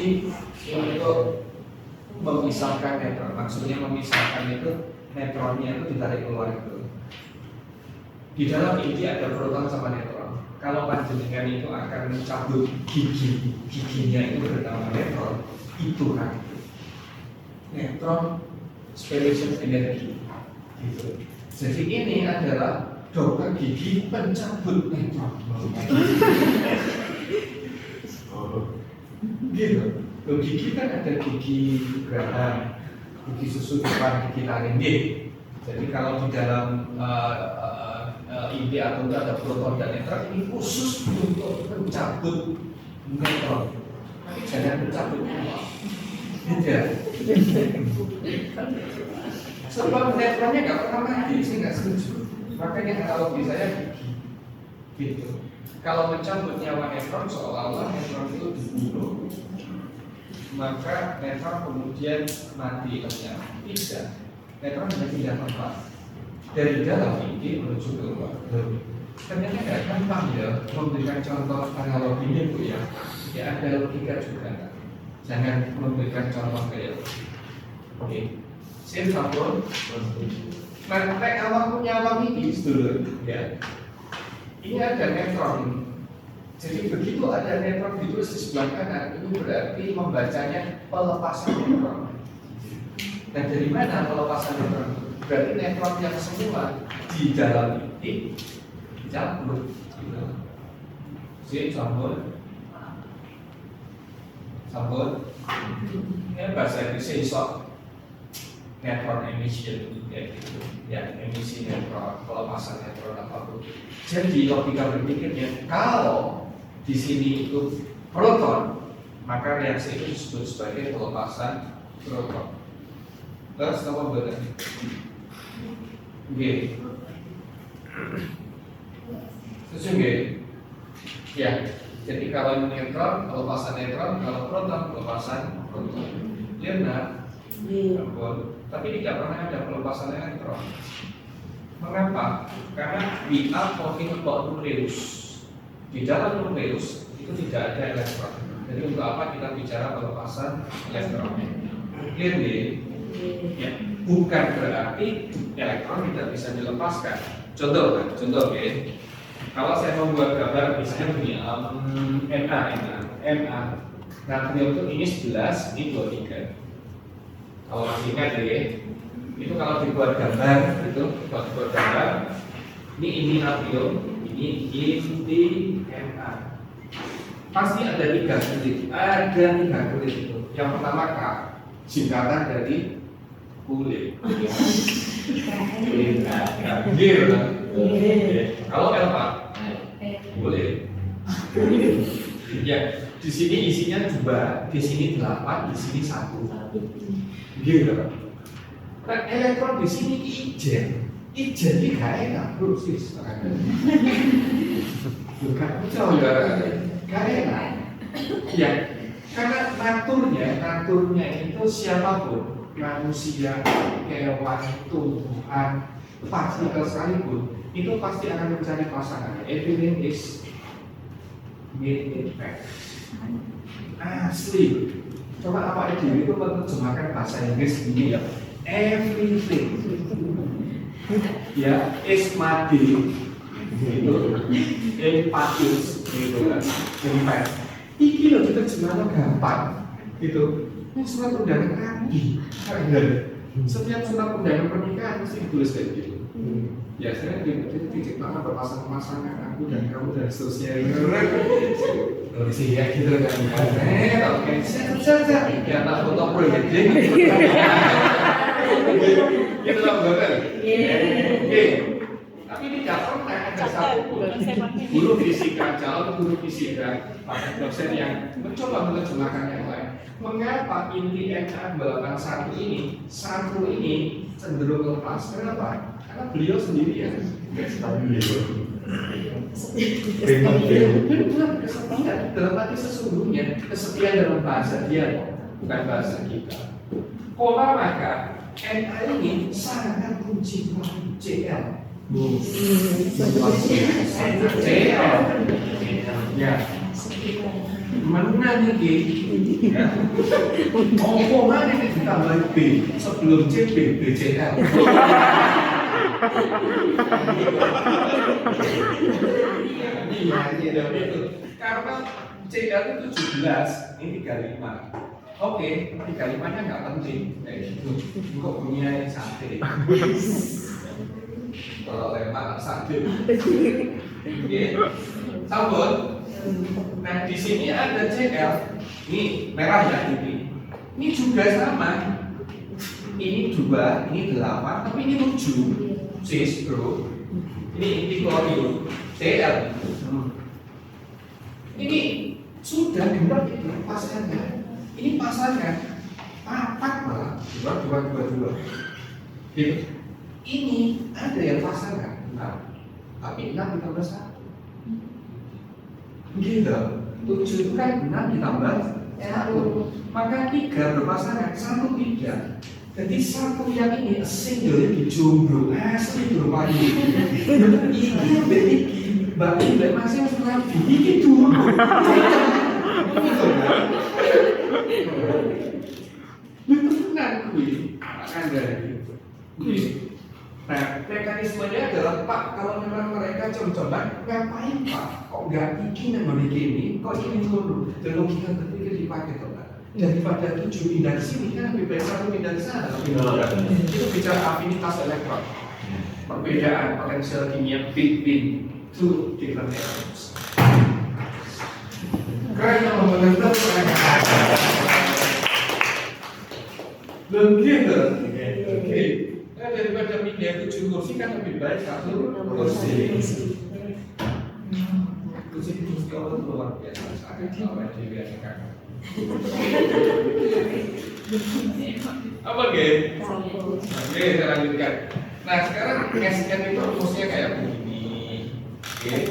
fungsi untuk memisahkan neutron. Maksudnya memisahkan itu neutronnya itu ditarik keluar itu. Di dalam inti ada proton sama neutron. Kalau panjenengan itu akan mencabut giginya itu bernama neutron, itu kan neutron spallation energy. Gitu. Jadi ini adalah dokter gigi pencabut neutron. Gitu. Loh, gigi kan ada gigi geraham, gigi susu depan, gigi taring. Jadi kalau di dalam inti atom itu ada proton dan neutron, ini khusus untuk mencabut neutron. Tapi jangan mencabut nyawa. Tidak. Sebab neutronnya nggak pernah mati, saya nggak setuju. Makanya analogi saya gigi. Gitu. Kalau mencabut nyawa neutron, seolah-olah neutron itu dibunuh, maka neutron kemudian mati lenyap. Tidak. Neutron hanya pindah tempat dari dalam inti menuju keluar. Ternyata nggak gampang ya memberikan contoh analoginya Bu ya. Ya ada logika juga. Jangan memberikan contoh kayak oke. Sip sampun. Nah, nek awak punya awak ini dulu ya. Ini ada neutron. Jadi begitu ada neutron ditulis di sebelah kanan, itu berarti membacanya pelepasan neutron. Dan dari mana pelepasan neutron? Berarti neutron yang semua di dalam inti dicabut. Sip sampun. Sampun. Ini bahasa Inggris isok neutron emission ya gitu. Ya, emisi neutron, pelepasan neutron apapun. Jadi logika berpikirnya kalau di sini itu proton, maka reaksi itu disebut sebagai pelepasan proton. Terus apa benar? Oke. Setuju? Ya. Jadi kalau neutron, pelepasan neutron, kalau proton, pelepasan proton. Benar? Tapi tidak pernah ada pelepasan elektron. Mengapa? Karena we are talking about nucleus. Di dalam nucleus itu tidak ada elektron. Jadi untuk apa kita bicara pelepasan elektron? Clearly, ya, bukan berarti elektron tidak bisa dilepaskan. Contoh ya. Kalau saya membuat gambar misalnya begini, Na. Natrium itu ini 11, ini 23. Kalau masih ingat ya, itu kalau dibuat gambar itu, kalau dibuat gambar, ini natrium, ini inti Na. Pasti ada 3 kulit itu. Yang pertama K, singkatan dari kulit. Kalau L Pak, kulit. Ya, di sini isinya 2, di sini 8, di sini 1. Gitu. Nah, elektron di sini ijen ini gak enak persis. Bukan jauh ya, gak enak. Ya, karena naturnya itu siapapun, manusia, hewan, tumbuhan, partikel sekalipun, itu pasti akan mencari pasangan. Everything is made in fact. Asli. Coba apa itu menerjemahkan bahasa Inggris ini ya. Everything ya is made gitu. Empatis gitu kan. Impact. Iki loh diterjemahkan gampang gitu. Ini surat undangan Nabi. Setiap surat undangan pernikahan mesti ditulis kayak gitu. Biasanya diciptakan berpasang-pasangan aku dan kamu dan seterusnya. Lebih sih ya gitu kan. Oke, saja. Ya tak foto pre-wedding. Gitu loh, betul. Oke. Tapi tidak pernah ada satu guru fisika, calon guru fisika, para dosen yang mencoba menerjemahkan yang lain. Mengapa inti Na81 ini, satu ini cenderung lepas? Kenapa? Karena beliau sendirian. Kesetiaan dalam arti sesungguhnya, kesetiaan dalam bahasa dia, bukan bahasa kita. Pola maka Na ini sangat kunci CL. CL. Ya. Mana nih ya? Oh, mana nih ditambah B sebelum C B BCL. Iya, itu. Karena CL itu 17, ini 35. Oke, 35-nya nggak penting. Itu kok punya sate. Kalau lempar sate. Oke, sabun. Nah di sini ada CL. Ini merah ya ini. Ini juga sama. Ini 2, ini 8, tapi ini 7. Sis, bro. Ini kloril. CL. Ini sudah genap itu pasangan. Ini pasangan 4 malah 2. Gitu. Ini ada yang pasangan 6, tapi 6 ditambah 1. Gitu. 7 itu kan 6 ditambah 1. Maka 3 berpasangan, 1 tidak. Jadi satu yang ini single di jomblo asli bermain. Ini bagi bagi masing suka bikin dulu. Itu benar gue, Anda gitu. Nah, mekanismenya adalah Pak, kalau memang mereka coba ngapain Pak? Kok nggak bikin yang begini? Kok ini dulu? Dan logika berpikir dipakai Pak. Daripada 7 pindah di sini kan lebih baik 1 pindah di sana. Itu bicara afinitas elektron. Perbedaan potensial kimia between two different atoms. Karena membentuk begitu. Oke. Nah, daripada pindah 7 kursi kan lebih baik 1 kursi. Kursi Allah itu luar biasa. Sangat dibiasakan. Apa game? Oke, kita lanjutkan. Nah, sekarang SN itu rumusnya kayak begini. Oke.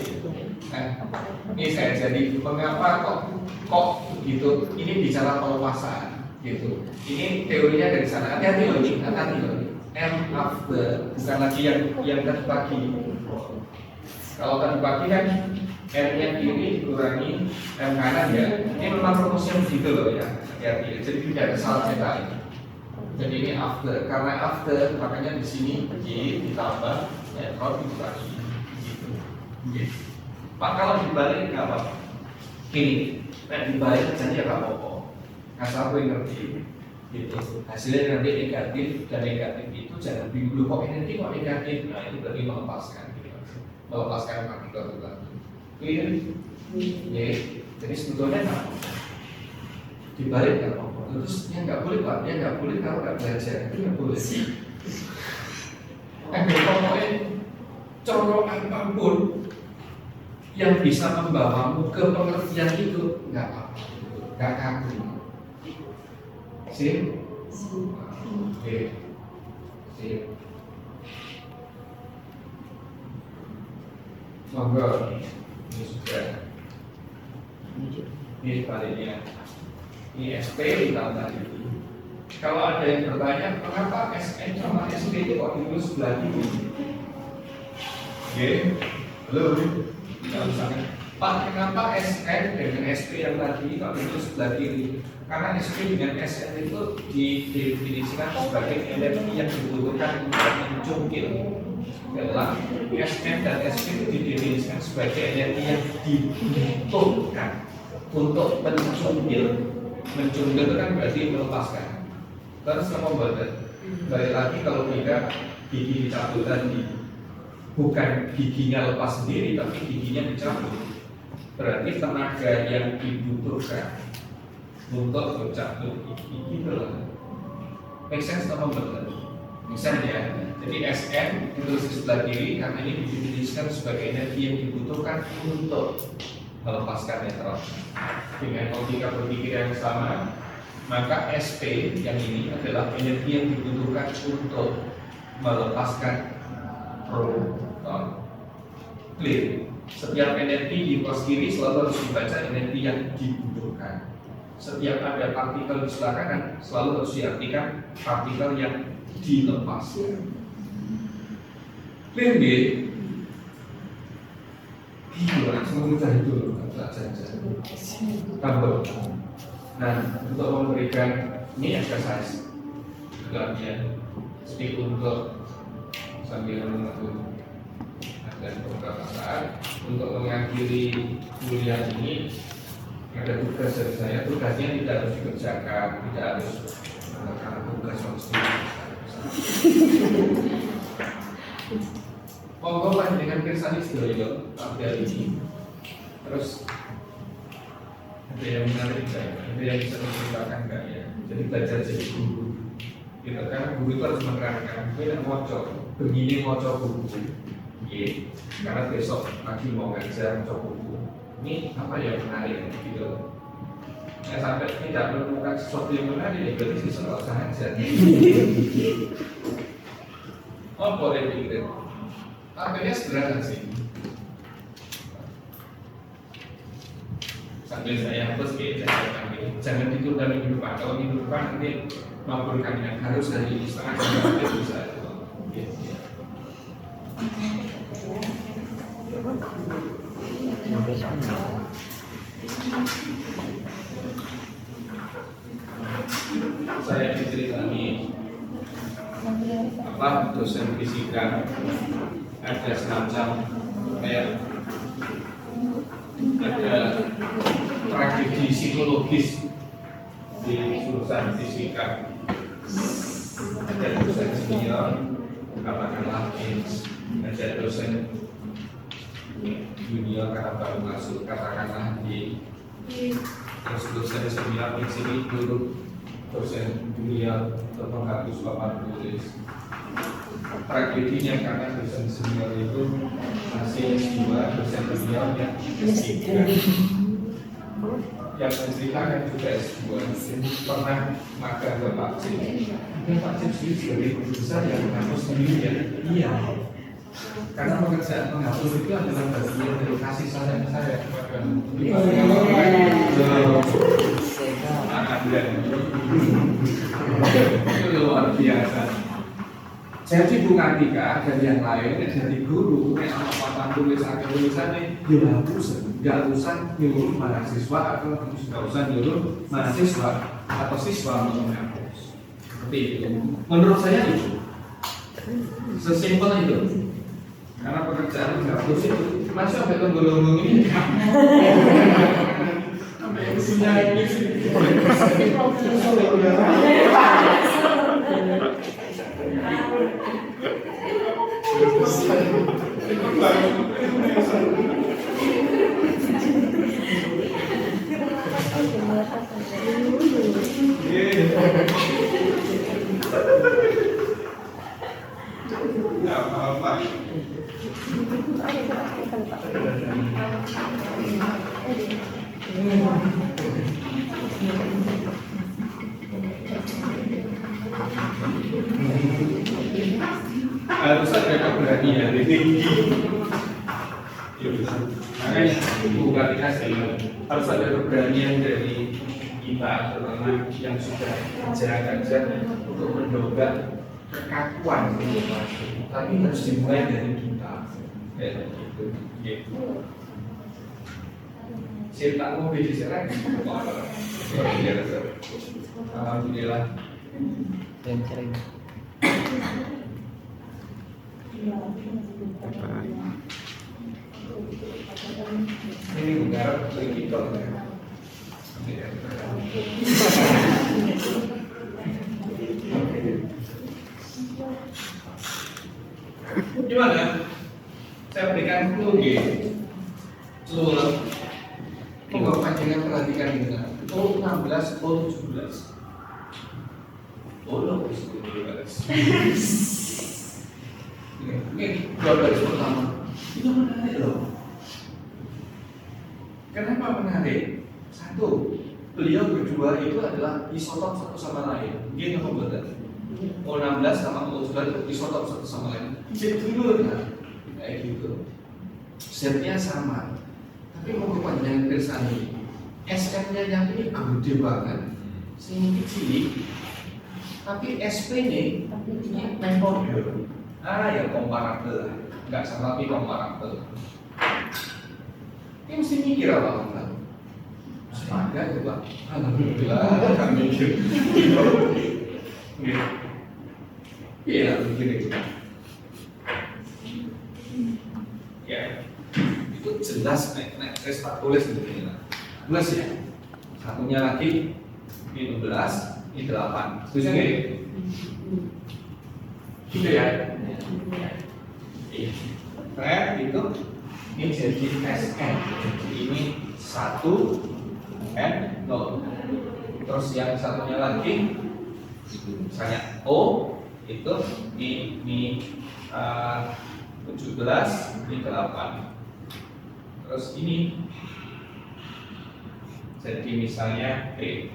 Nah, ini saya jadi mengapa kok gitu? Ini bicara pelepasan gitu. Ini teorinya dari sana. Hati-hati loh, M after bukan lagi yang tadi pagi. Kalau tadi pagi kan M-nya kiri dikurangi M kanan ya. Ini memang rumusnya begitu loh ya. Hati-hati. Jadi tidak ada salah cetak ini. Jadi ini after, karena after makanya di sini G ditambah neutron dikurangi gitu. Gitu. Pak kalau dibalik nggak apa-apa. Gini, nah dibalik jadi nggak apa-apa. Asal gue ngerti. Gitu. Hasilnya nanti negatif dan negatif itu jangan bingung kok energi kok negatif. Nah itu berarti melepaskan, gitu. Melepaskan partikel tertentu. Clear? Ya, jadi sebetulnya nggak apa-apa. Dibalik nggak apa-apa. Terus yang nggak boleh Pak, yang nggak boleh kalau nggak belajar itu nggak boleh. Pokoknya coro apapun yang bisa membawamu ke pengertian itu nggak apa-apa, nggak kaku. Sip? Oke. Sip. Monggo. Ini sudah. Ini sebaliknya. Ini SP ditambah ini. Kalau ada yang bertanya, kenapa SN sama SP itu kok ditulis sebelah kiri? Oke. Halo. Tidak usah. Pak, kenapa SN dengan SP yang tadi kok ditulis sebelah kiri? Karena SP dengan SN itu didefinisikan sebagai energi yang dibutuhkan untuk mencungkil. Adalah SN dan SP itu didefinisikan sebagai energi yang dibutuhkan untuk mencungkil. Mencungkil itu kan berarti melepaskan. Terus kamu balik lagi kalau tidak gigi dicabut tadi, bukan giginya lepas sendiri tapi giginya dicabut. Berarti tenaga yang dibutuhkan untuk mencabut gigi itu lah. Make sense atau betul? Make sense ya. Jadi SN ditulis di sebelah kiri karena ini didefinisikan sebagai energi yang dibutuhkan untuk melepaskan neutron. Dengan logika berpikir yang sama, maka SP yang ini adalah energi yang dibutuhkan untuk melepaskan proton. Clear. Setiap energi di pos kiri selalu harus dibaca energi yang dibutuhkan. Setiap ada partikel di sebelah kanan selalu harus diartikan partikel yang dilepaskan. Clear, Iya, langsung mencari dulu. saja. Tambah. Nah, untuk memberikan ini exercise latihan speak untuk sambil menunggu dan beberapa saat untuk mengakhiri kuliah ini ada tugas dari saya. Tugasnya tidak harus dikerjakan, tidak harus karena tugas mesti. Monggo dengan kersani sedaya hari ini. Terus ada yang menarik nggak? Ada yang bisa menceritakan nggak ya? Jadi belajar jadi guru. Gitu kan, guru itu harus menerangkan. Kita ngocok, begini ngocok buku. Iya, karena besok lagi mau ngajar ngocok buku. Ini apa yang menarik gitu? Ya sampai tidak menemukan sesuatu yang menarik, ya berarti siswa nggak usah ngajar. Oh boleh pikir. Tampilnya sederhana sih. Sambil saya hapus jangan tidur dan minggu depan. Kalau minggu depan nanti melaporkan yang harus hari ini setengah jam bisa. Saya diceritani apa dosen fisika ada semacam kayak ada tragedi psikologis di jurusan fisika. Ada dosen senior katakanlah ada dosen junior karena baru masuk katakanlah di terus dosen senior di sini dulu dosen junior terpengaruh papan tulis. Tragedinya karena dosen senior itu masih S2, dosen junior yang S3. Yang menceritakan juga S2 pernah magang ke Pak Cip. Mungkin Pak Cip sendiri sebagai guru besar yang menghapus sendiri ya. Iya. Karena pekerjaan menghapus itu adalah bagian dari kasih sayang saya kepada itu luar biasa. Jadi Bu Kartika dan yang lain dari guru yang apa tulis tulisannya nggak usah nyuruh mahasiswa atau nggak usah nyuruh mahasiswa atau siswa untuk menghapus. Seperti itu. Menurut saya itu sesimpel itu. Karena pekerjaan menghapus itu masih sampai tunggu-tunggu ini. Sampai punya ini sih. Harus ada keberanian tinggi. Makanya bukan harus ada keberanian dari kita terutama yang sudah kerja untuk mendobrak kekakuan tapi harus dimulai dari kita gitu. Saya tak mau bicara alhamdulillah yang sering ini menggarap kita. Gimana? Saya berikan clue clue. Kalau panjangan perhatikan ini, clue 16, clue 17. Clue 17. Oke, 12 pertama. Itu menarik loh. Kenapa menarik? Satu, beliau berdua itu adalah isotop satu sama lain. Dia ngebuat O16 sama O17 itu isotop satu sama lain. Jadi dulu kan, kayak gitu. Setnya sama, tapi mau kepanjangan kersani. SM-nya yang ini gede banget, sini kecil, tapi SP-nya ini metode. Ya komparabel, nggak sama tapi komparabel. Ini mesti mikir apa enggak? Sepaga coba. Alhamdulillah kan mikir. Iya, mikir itu. Ya, itu jelas naik tes tulis begini lah. Plus ya. Satunya lagi ini 12, ini 8. Setuju nggak? Gitu ya. Iya. Keren itu. Ini jadi SN. Ini 1 N 0. Terus yang satunya lagi misalnya O itu ini 17, ini 8. Terus ini jadi misalnya P.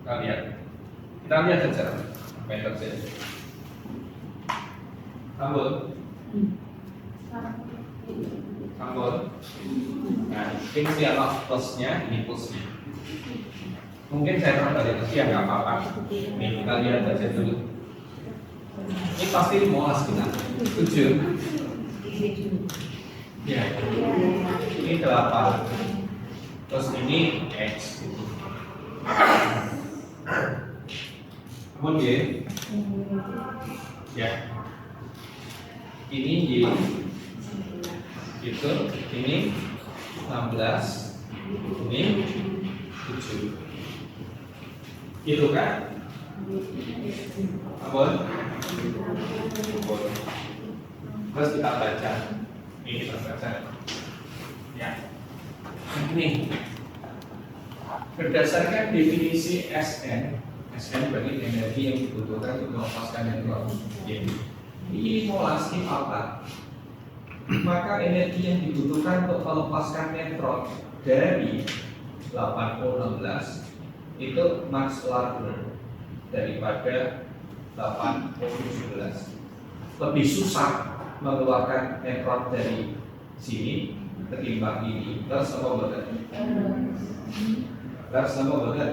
Kita lihat saja apa yang terjadi. Sambung. Nah, ini siapa plusnya, ini plusnya. Mungkin saya terang dari ya nggak apa-apa. Nih kita lihat saja dulu. Ini pasti molas kita. 7. Ya. Ini 8. Terus ini X. Namun Y. Ya. Ini Y. Itu ini 16, ini 7. Gitu kan? Apa? Terus kita baca. Ini kita baca. Ya. Ini berdasarkan definisi SN berarti energi yang dibutuhkan untuk melepaskan neutron. Ini molas ini apa? Maka energi yang dibutuhkan untuk melepaskan neutron dari 8O16 itu much larger daripada 8O17. Lebih susah mengeluarkan neutron dari sini ketimbang ini. Terus apa bagian? Terus apa bagian?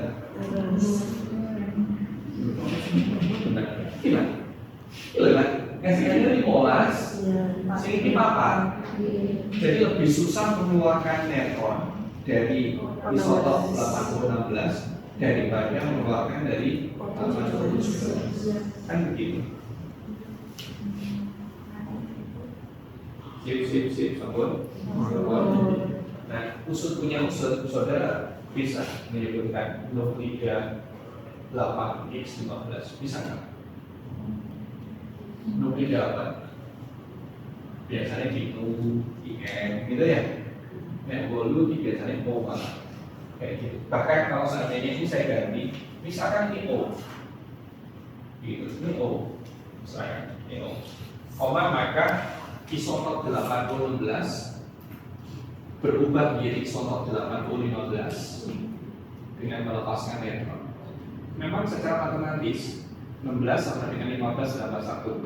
Gimana? Gimana? Kasihnya 15, sini apa? Jadi lebih susah mengeluarkan neutron dari isotop 8O16 daripada mengeluarkan dari 8O17. Kan begitu. Sip, sabun. Nah, usut punya usut, saudara bisa menyebutkan nuklir 8X15, bisa nggak? Nuklir 8 biasanya di U, di N, gitu ya. Nah, bolu biasanya O malah kayak gitu. Bahkan kalau seandainya ini saya ganti, misalkan ini O, gitu, ini O, misalkan ini O, koma maka isotop 8O16 berubah menjadi isotop 8O15 dengan melepaskan neutron. Memang secara matematis 16 sama dengan 15 dapat 1 B,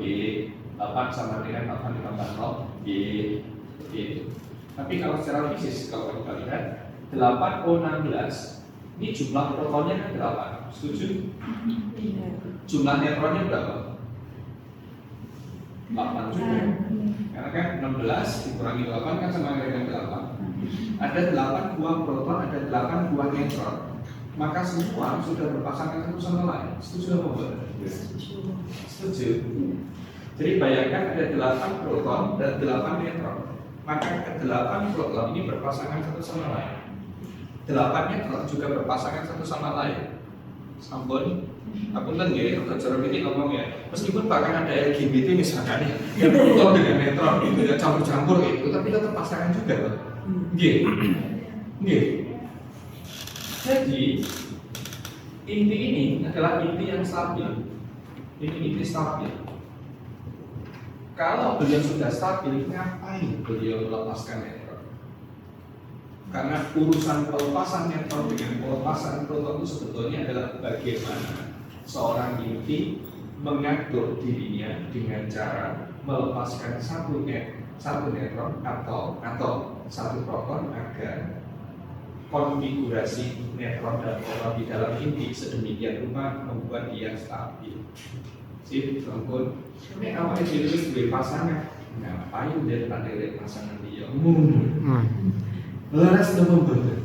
8 sama dengan 8 ditambah 0 B, gitu. Tapi kalau secara fisik kalau kita lihat 8O16 ini jumlah protonnya kan 8, setuju? Jumlah neutronnya berapa? 8 juga. Karena kan 16 dikurangi 8 kan sama dengan 8. Ada 8 buah proton, ada 8 buah neutron. Maka semua sudah berpasangan satu sama lain. Setuju apa enggak? Setuju. Jadi bayangkan ada 8 proton dan 8 neutron. Maka ke-8 proton ini berpasangan satu sama lain. 8 neutron juga berpasangan satu sama lain. Sampun. Aku kan ya, cara ini ngomong ya. Meskipun bahkan ada LGBT misalkan ya, proton dengan neutron gitu ya campur-campur gitu, tapi tetap pasangan juga, Pak. Gitu. Jadi inti ini adalah inti yang stabil. Ini inti stabil. Kalau beliau sudah stabil, ngapain beliau melepaskan neutron? Karena urusan pelepasan neutron dengan pelepasan proton itu sebetulnya adalah bagaimana seorang inti mengatur dirinya dengan cara melepaskan satu neutron atau satu proton agar konfigurasi neutron dan proton di dalam inti sedemikian rupa membuat dia stabil. Sip, sampun. Ini awalnya ditulis dua pasangan. Ngapain dia pandai pasangan dia? Leres nopo mboten?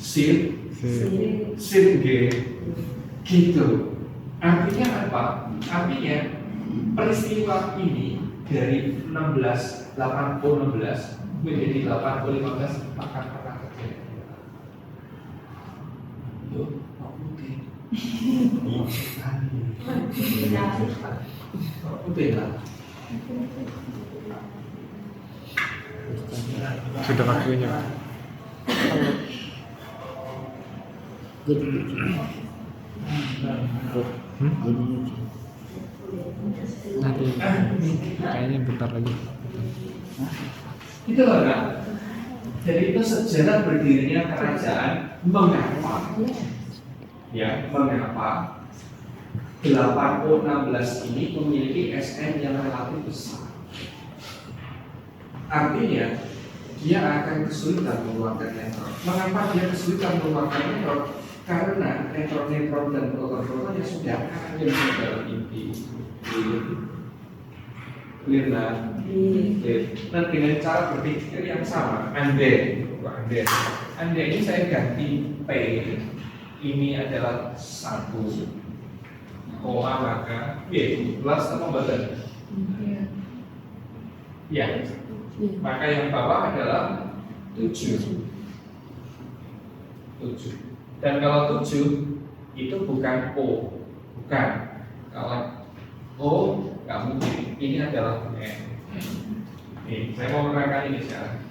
Sip, sip nggih. Gitu. Artinya apa? Artinya peristiwa ini dari 80 menjadi 15 maka pernah terjadi. Loh, kok putih? Kok putih lah? Sudah waktunya. Jadi lucu. Jadi lucu. Nanti kayaknya bentar lagi. Itu loh kan? Jadi itu sejarah berdirinya kerajaan mengapa? Ya, mengapa 816 ini memiliki SN yang relatif besar? Artinya dia akan kesulitan mengeluarkan neutron. Mengapa dia kesulitan mengeluarkan neutron? Karena neutron dan proton-proton yang sudah ada di dalam inti. Clear nah? Nah, dengan cara berpikir yang sama, ande ini saya ganti P, ini adalah 1, maka B plus atau badan? Ya, maka yang bawah adalah 7. Dan kalau 7 itu bukan O, bukan. Kalau O nggak mungkin. Ini adalah N. Nih, saya mau menerangkan ini sekarang.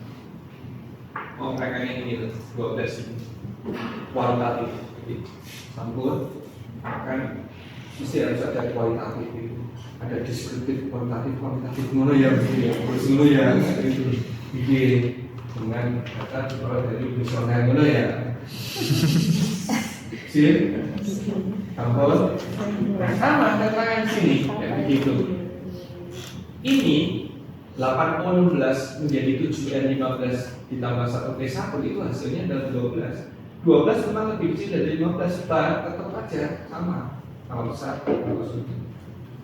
Mau menerangkan ini 12 ini. Kualitatif. Sampun, kan mesti harus ada kualitatif itu. Ada deskriptif, kuantitatif ngono ya, terus ngono ya, itu dengan kata kalau dari misalnya ngono ya. Sip, sampun. Nah, sama keterangan sini, ya begitu. Ini 816 menjadi 7N15 ditambah 1P1 itu hasilnya adalah 12. 12 memang lebih kecil dari 15, tetap aja sama besar.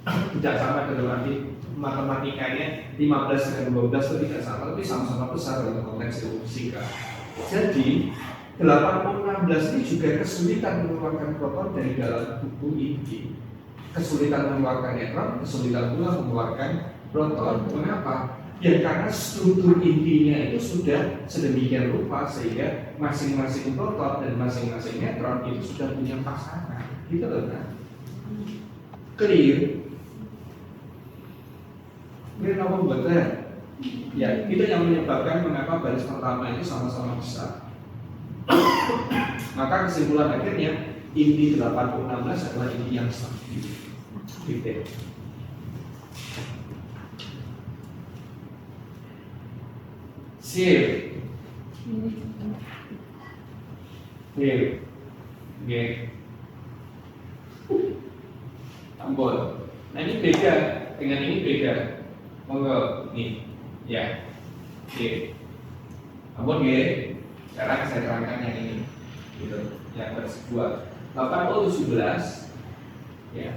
Tidak sama dalam arti matematikanya 15 dan 12 itu tidak sama, tapi sama-sama besar dalam konteks ilmu fisika. Jadi 816 ini juga kesulitan mengeluarkan proton dari dalam tubuh inti, kesulitan mengeluarkan neutron, kesulitan pula mengeluarkan proton. Mengapa? Ya karena struktur intinya itu sudah sedemikian rupa sehingga masing-masing proton dan masing-masing neutron itu sudah punya pasangan. Gitu loh kan? Clear? Clear apa betul? Ya, itu yang menyebabkan mengapa baris pertama itu sama-sama besar. Maka kesimpulan akhirnya inti 816 adalah inti yang stabil. Gitu. Sip. Ampun. Nah ini beda dengan ini beda. Monggo nih, ya. Oke. Ampun sekarang saya terangkan yang ini. Gitu. Yang kedua, 817 ya.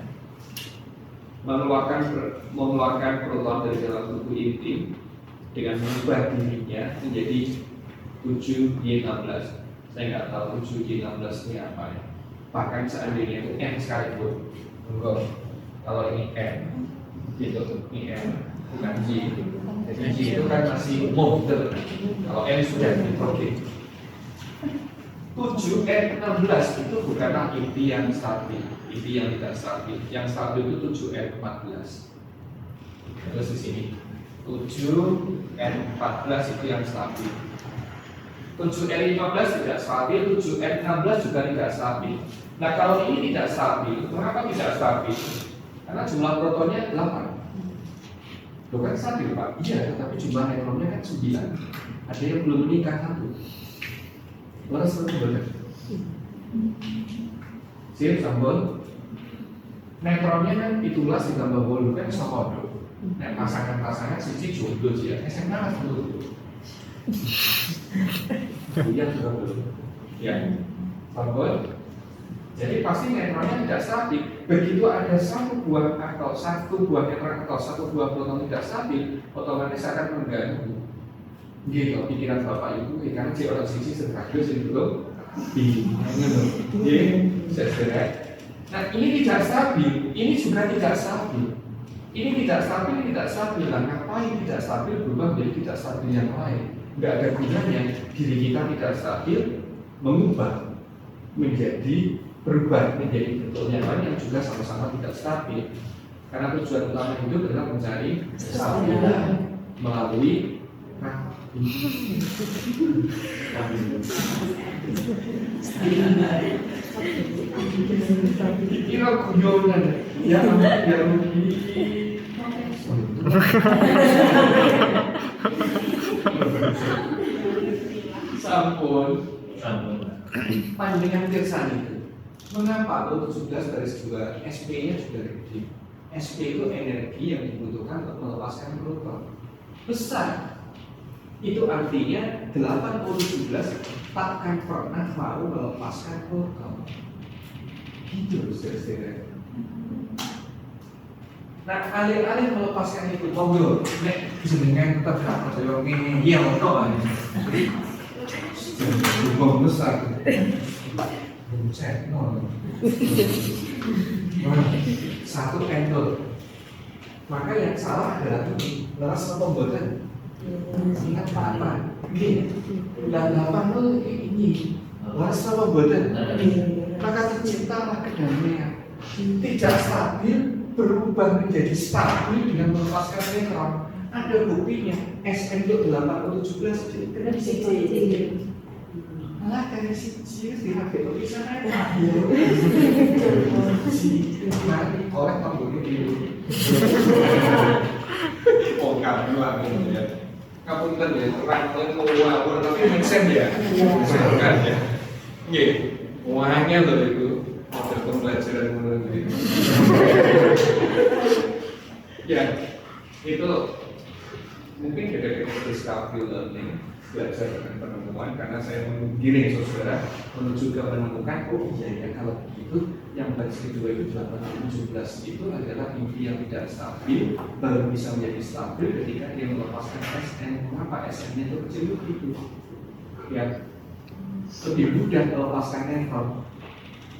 Mengeluarkan proton dari dalam tubuh inti dengan mengubah dirinya menjadi 7Y16. Saya nggak tahu 7Y16 ini apa ya. Bahkan seandainya itu N sekalipun, enggak. Kalau ini N, gitu, ini N, bukan J. Jadi J itu kan masih model. Kalau N sudah diprotein. 7N16 itu bukanlah inti yang stabil, inti yang tidak stabil. Yang stabil itu 7N14. Terus di sini 7N14 itu yang stabil. 7N15 tidak stabil, 7N16 juga tidak stabil. Nah kalau ini tidak stabil, mengapa tidak stabil? Karena jumlah protonnya 8. Loh kan stabil Pak? Iya, tetapi jumlah neutronnya kan 9. Ada yang belum meningkat 1. Laras itu benar. Siap, sambal. Neutronnya kan 17 ditambah 8 kan sama dong. Nah, pasangan-pasangan sisi jodoh sih ya. SMA lah dulu. Iya juga belum. Ya, sambal. Jadi pasti neutronnya tidak stabil. Begitu ada satu buah neutron atau satu buah proton tidak stabil, otomatis akan mengganggu Gitu, pikiran bapak ibu, karena si orang sisi sebagai sih belum saya. Nah ini tidak stabil, ini juga tidak stabil. Ini tidak stabil. Lah ngapain tidak stabil berubah menjadi tidak stabil yang lain? Nggak ada gunanya diri kita tidak stabil mengubah menjadi berubah menjadi bentuk yang lain yang juga sama-sama tidak stabil. Karena tujuan utama hidup adalah mencari kestabilan melalui kira guyonan ya sampun panjenengan pirsani itu mengapa untuk 17 garis 2 SP nya juga gede. SP itu energi yang dibutuhkan untuk melepaskan proton besar. Itu artinya 8 takkan pernah mau melepaskan proton. Gitu saudara. Nah, alih-alih melepaskan itu, monggo, nek jenengan tetap gak percaya ngene, iya ono ae. Cukup besar. Cek nol. Satu endol. Maka yang salah adalah ini, leras apa mboten? Ingat apa? Gini, dan 8 ini, leras apa mboten? Maka terciptalah kedamaian. Tidak stabil berubah menjadi stabil dengan melepaskan neutron. Ada buktinya. SN itu 817 kena siji. Malah dari siji di HP tulisan aja. Mari oleh tombol ini. Oh kamu lah ya. Kamu kan ya terang ngawur tapi mensen ya. Kan ya. Nggih. Wahnya loh itu. Ada pembelajaran menurut itu. Ya, itu mungkin kita discovery learning, belajar dengan penemuan karena saya menggiring saudara menuju ke menemukan oh iya ya kalau begitu yang baris kedua itu 817 itu adalah inti yang tidak stabil baru bisa menjadi stabil ketika dia melepaskan SN. Mengapa SN-nya itu kecil begitu? Ya, lebih mudah melepaskan neutron.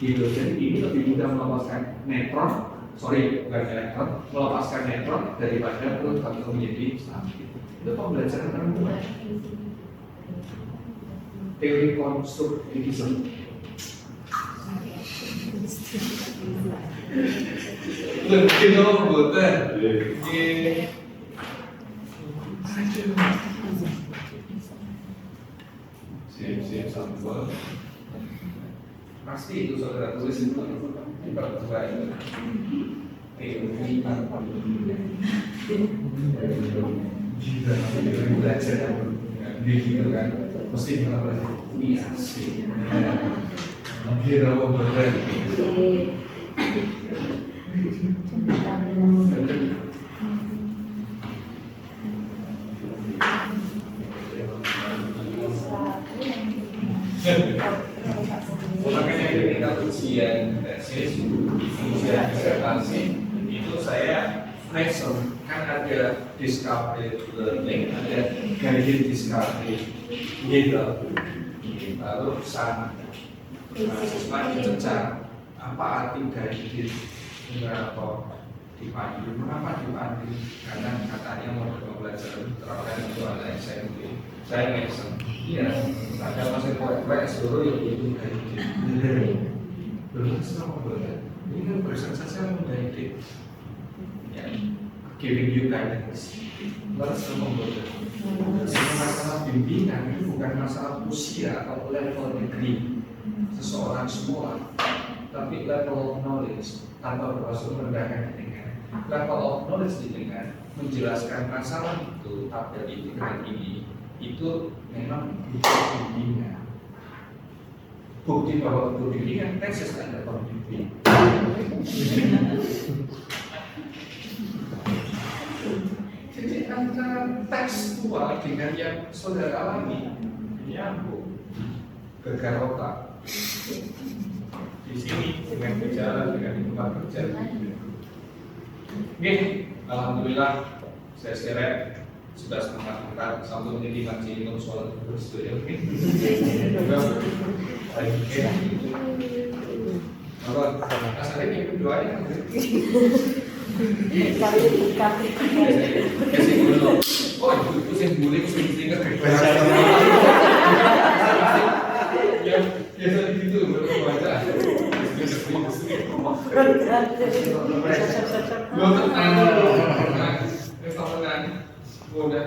Gitu. Jadi ini lebih mudah melepaskan neutron, bukan elektron, melepaskan neutron daripada proton menjadi stabil. Itu pembelajaran penemuan. Teori konstruktivisme. Lebih dong, boten. Siap sambal. Pasti itu saudara tulis itu di bab 2 itu teori belajar gitu kan mesti belajar ini asli kira bener makanya ketika ujian tesis, ujian disertasi itu saya lesson kan ada discovery learning, ada guided discovery gitu. Lalu mahasiswa dicecar apa arti guided atau dipandu, mengapa dipandu? Karena katanya mau belajar terapkan itu ada SMP. Saya lesson, iya, ada masih kuat seluruh yang itu guided. Belum sama boleh. Ini kan berusaha saja mengguided, ya, giving you guidance. Lalu sama boleh. Masalah bimbingan itu bukan masalah usia atau level degree seseorang semua, tapi level of knowledge tanpa bermaksud merendahkan dengan level of knowledge dengan menjelaskan masalah itu pada pikiran ini itu memang butuh bimbingan. Bukti bahwa butuh bimbingan tesis ada pembimbing. Jadi antara tekstual dengan yang saudara alami nyambung gegar otak di sini dengan bicara dengan di tempat kerja. Oke, alhamdulillah saya share sudah semangat sambil menjadi mancing untuk sholat terus tuh ya. Apa? Asalnya itu doanya. Kasih dulu. Oh itu yang boleh pusing kan? Yang biasa gitu baru baca. Lo tenang. Udah.